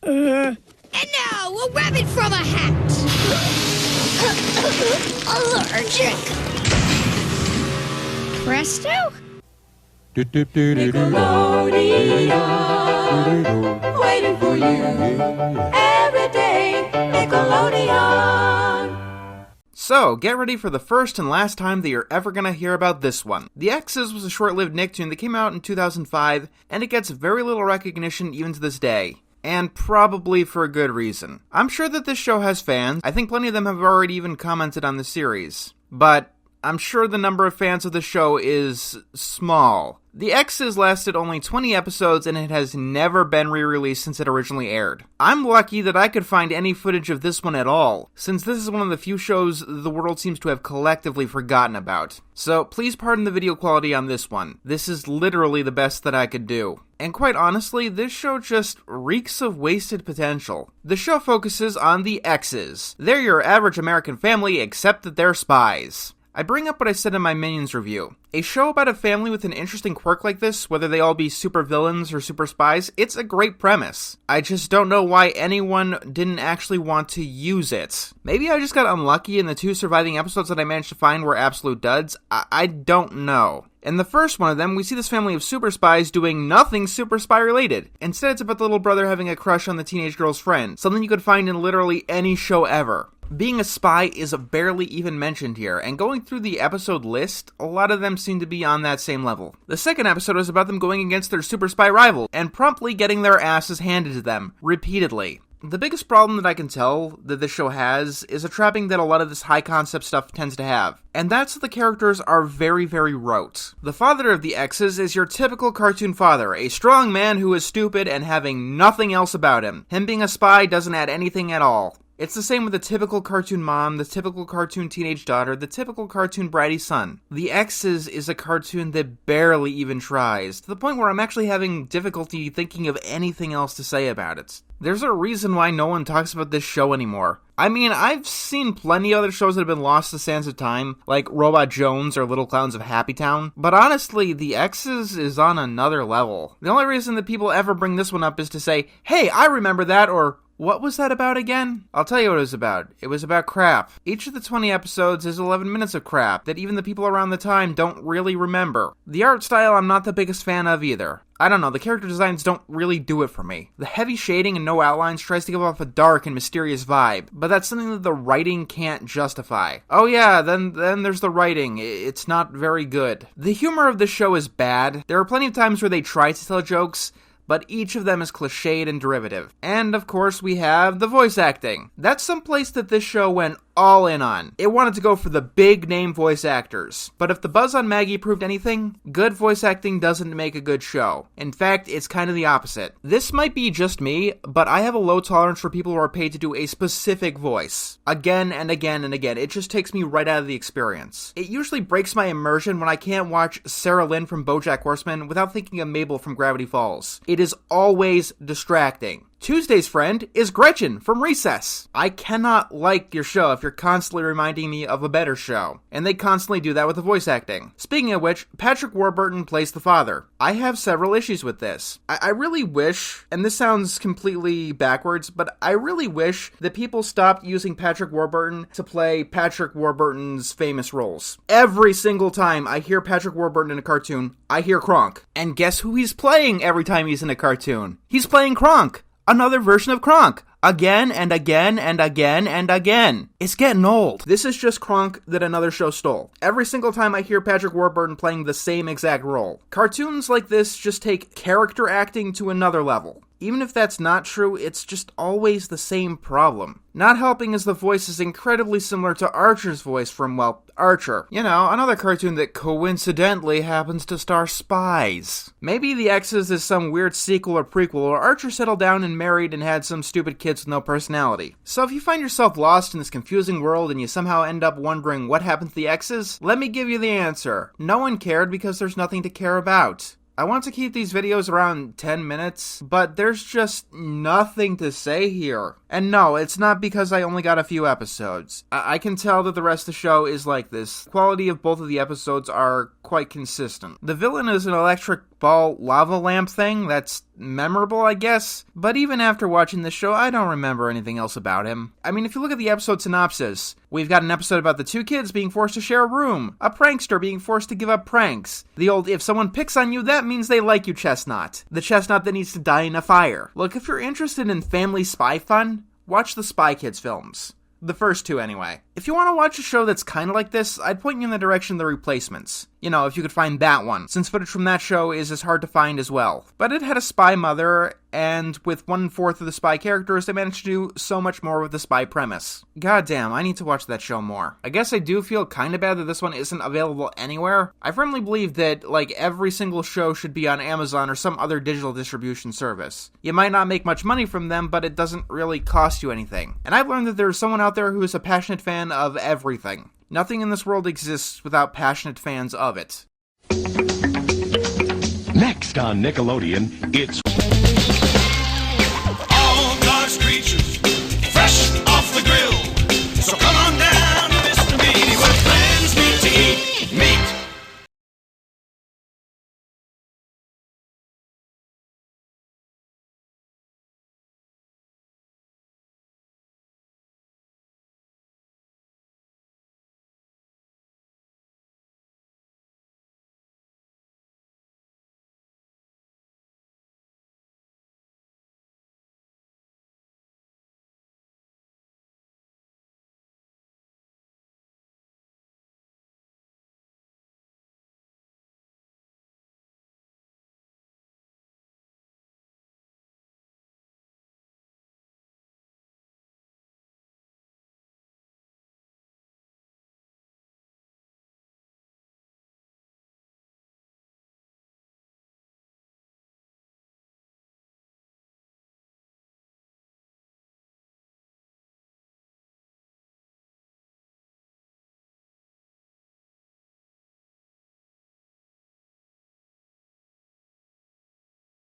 And now, a rabbit from a hat! Allergic! Presto? Nickelodeon, waiting for you every day. Nickelodeon. So, get ready for the first and last time that you're ever gonna hear about this one. The X's was a short-lived Nicktoon that came out in 2005, and it gets very little recognition even to this day. And probably for a good reason. I'm sure that this show has fans. I think plenty of them have already even commented on the series. But I'm sure the number of fans of the show is small. The X's lasted only 20 episodes and it has never been re-released since it originally aired. I'm lucky that I could find any footage of this one at all, since this is one of the few shows the world seems to have collectively forgotten about. So please pardon the video quality on this one. This is literally the best that I could do. And quite honestly, this show just reeks of wasted potential. The show focuses on the X's. They're your average American family, except that they're spies. I bring up what I said in my Minions review. A show about a family with an interesting quirk like this, whether they all be super villains or super spies, it's a great premise. I just don't know why anyone didn't actually want to use it. Maybe I just got unlucky and the two surviving episodes that I managed to find were absolute duds. I don't know. In the first one of them, we see this family of super spies doing nothing super spy related. Instead, it's about the little brother having a crush on the teenage girl's friend, something you could find in literally any show ever. Being a spy is barely even mentioned here, and going through the episode list, a lot of them seem to be on that same level. The second episode is about them going against their super spy rival, and promptly getting their asses handed to them, repeatedly. The biggest problem that I can tell that this show has is a trapping that a lot of this high-concept stuff tends to have. And that's that the characters are very, very rote. The father of the X's is your typical cartoon father, a strong man who is stupid and having nothing else about him. Him being a spy doesn't add anything at all. It's the same with the typical cartoon mom, the typical cartoon teenage daughter, the typical cartoon bratty son. The X's is a cartoon that barely even tries, to the point where I'm actually having difficulty thinking of anything else to say about it. There's a reason why no one talks about this show anymore. I mean, I've seen plenty of other shows that have been lost to sands of time, like Robot Jones or Little Clowns of Happy Town, but honestly, the X's is on another level. The only reason that people ever bring this one up is to say, hey, I remember that, or what was that about again? I'll tell you what it was about. It was about crap. Each of the 20 episodes is 11 minutes of crap that even the people around the time don't really remember. The art style I'm not the biggest fan of either. I don't know, the character designs don't really do it for me. The heavy shading and no outlines tries to give off a dark and mysterious vibe, but that's something that the writing can't justify. Oh yeah, then there's the writing. It's not very good. The humor of the show is bad. There are plenty of times where they try to tell jokes, but each of them is cliched and derivative. And of course we have the voice acting. That's some place that this show went all in on. It wanted to go for the big name voice actors. But if the buzz on Maggie proved anything, good voice acting doesn't make a good show. In fact, it's kind of the opposite. This might be just me, but I have a low tolerance for people who are paid to do a specific voice. Again and again and again. It just takes me right out of the experience. It usually breaks my immersion when I can't watch Sarah Lynn from BoJack Horseman without thinking of Mabel from Gravity Falls. It is always distracting. Tuesday's friend is Gretchen from Recess. I cannot like your show if you're constantly reminding me of a better show. And they constantly do that with the voice acting. Speaking of which, Patrick Warburton plays the father. I have several issues with this. I really wish, and this sounds completely backwards, but I really wish that people stopped using Patrick Warburton to play Patrick Warburton's famous roles. Every single time I hear Patrick Warburton in a cartoon, I hear Kronk. And guess who he's playing every time he's in a cartoon? He's playing Kronk. Another version of Kronk. Again and again and again and again. It's getting old. This is just Kronk that another show stole. Every single time I hear Patrick Warburton playing the same exact role. Cartoons like this just take character acting to another level. Even if that's not true, it's just always the same problem. Not helping is the voice is incredibly similar to Archer's voice from, well, Archer. You know, another cartoon that coincidentally happens to star spies. Maybe The X's is some weird sequel or prequel, or Archer settled down and married and had some stupid kids with no personality. So if you find yourself lost in this confusing world and you somehow end up wondering what happened to The X's, let me give you the answer. No one cared because there's nothing to care about. I want to keep these videos around 10 minutes, but there's just nothing to say here. And no, it's not because I only got a few episodes. I can tell that the rest of the show is like this. The quality of both of the episodes are quite consistent. The villain is an electric ball lava lamp thing that's memorable, I guess, but even after watching this show, I don't remember anything else about him. I mean, if you look at the episode synopsis, we've got an episode about the two kids being forced to share a room, a prankster being forced to give up pranks, the old if someone picks on you, that means they like you chestnut, the chestnut that needs to die in a fire. Look, if you're interested in family spy fun, watch the Spy Kids films. The first two, anyway. If you want to watch a show that's kind of like this, I'd point you in the direction of The Replacements. You know, if you could find that one, since footage from that show is as hard to find as well. But it had a spy mother, and with 1/4 of the spy characters, they managed to do so much more with the spy premise. Goddamn, I need to watch that show more. I guess I do feel kinda bad that this one isn't available anywhere. I firmly believe that, like, every single show should be on Amazon or some other digital distribution service. You might not make much money from them, but it doesn't really cost you anything. And I've learned that there's someone out there who is a passionate fan of everything. Nothing in this world exists without passionate fans of it. Next on Nickelodeon, it's